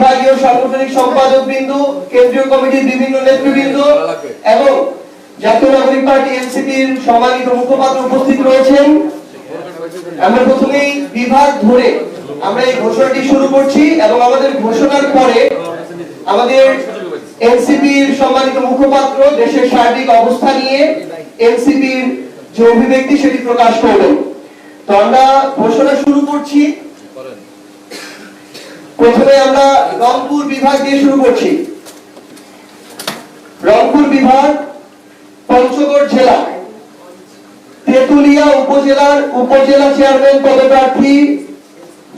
বিভাগীয় সাংগঠনিক সম্পাদক বৃন্দ, কেন্দ্রীয় কমিটির বিভিন্ন নেতৃবৃন্দ এবং জাতীয় নাগরিক পার্টি এনসিপির সম্মানিত মুখপাত্র উপস্থিত রয়েছেন। আমরা প্রথমেই বিভাগ ধরে আমরা এই ঘোষণাটি শুরু করছি এবং আমাদের ঘোষণার পরে আমাদের এনসিপির সম্মানিত মুখপাত্র দেশের সার্বিক অবস্থা নিয়ে এনসিপির যে অভিব্যক্তি সেটি প্রকাশ করবেন। তো আমরা ঘোষণা শুরু করছি। প্রথমে আমরা রংপুর বিভাগ দিয়ে শুরু করছি। রংপুর বিভাগ পঞ্চগড় জেলা তেতুলিয়া উপজেলার উপজেলা চেয়ারম্যান পদপ্রার্থী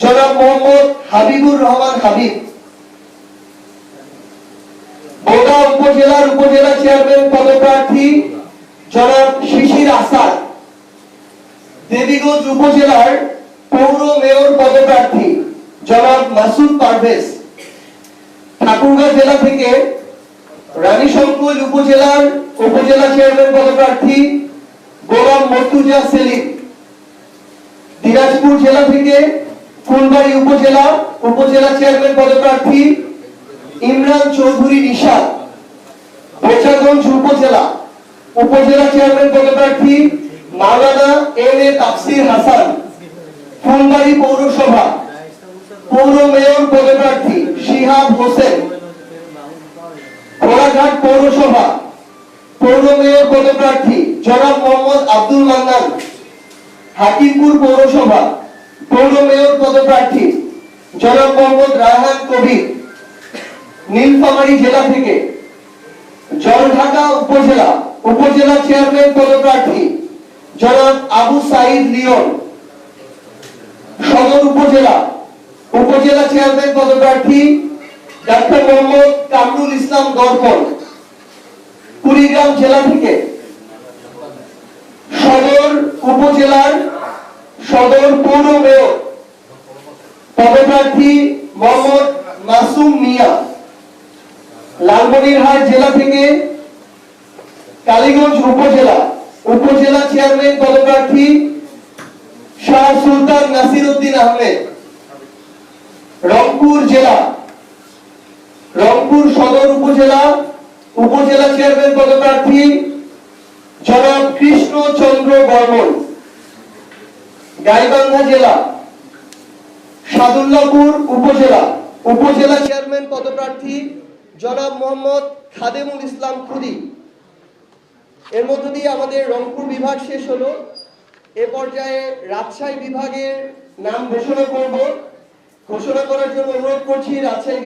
জনাব মোহাম্মদ হাবিবুর রহমান হাবিব। বোদা উপজেলার উপজেলা চেয়ারম্যান পদপ্রার্থী জনাব শিশির আসাদ। দেবীগঞ্জ উপজেলার পৌর মেয়র পদপ্রার্থী জনাব মাসুদ পারভেজ। ঠাকুরগাঁও জেলা থেকে রানীশঙ্কৈল উপজেলার উপজেলা চেয়ারম্যান পদপ্রার্থী গোলাম মর্তুজা সেলিম। দিনাজপুর জেলা থেকে ফুলবাড়ী উপজেলা উপজেলা চেয়ারম্যান পদপ্রার্থী ইমরান চৌধুরী নিশাদ। বোচাগঞ্জ উপজেলা উপজেলা চেয়ারম্যান পদপ্রার্থী মাওলানা এম এ তাফসির হাসান। ফুলবাড়ী পৌরসভা পৌর মেয়র পদপ্রার্থী শিহাব হোসেন। ঘোড়াঘাট পৌরসভা পৌর মেয়র পদপ্রার্থী জনাব মোহাম্মদ আব্দুল মান্নান। হাকিমপুর পৌরসভা পৌর মেয়র পদপ্রার্থী জনাব মোহাম্মদ রায়হান কবির। নীলফামারী জেলা থেকে জলঢাকা উপজেলা উপজেলা চেয়ারম্যান পদপ্রার্থী জনাব আবু সাইদ লিওন। সদর উপজেলা উপজেলা চেয়ারম্যান পদপ্রার্থী ডাক্তার মোহাম্মদ কামরুল ইসলাম দর্পণ। কুড়িগ্রাম জেলা থেকে সদর উপজেলার সদর পৌর মেয়র পদপ্রার্থী মোহাম্মদ মাসুম মিয়া। লালমনিরহাট জেলা থেকে কালীগঞ্জ উপজেলা উপজেলা চেয়ারম্যান পদপ্রার্থী শাহ সুলতান নাসির উদ্দিন আহমেদ। রংপুর জেলা রংপুর সদর উপজেলা উপজেলা চেয়ারম্যান পদপ্রার্থী জনাব কৃষ্ণ চন্দ্র বর্মন। গাইবান্ধা জেলা সাদুল্লাপুর উপজেলা উপজেলা চেয়ারম্যান পদপ্রার্থী জনাব মোহাম্মদ খাদেমুল ইসলাম খুদি। এর মধ্য দিয়ে আমাদের রংপুর বিভাগ শেষ হলো। এ পর্যায়ে রাজশাহী বিভাগের নাম ঘোষণা করব। ঘোষণা করার জন্য অনুরোধ করছি রাজশাহী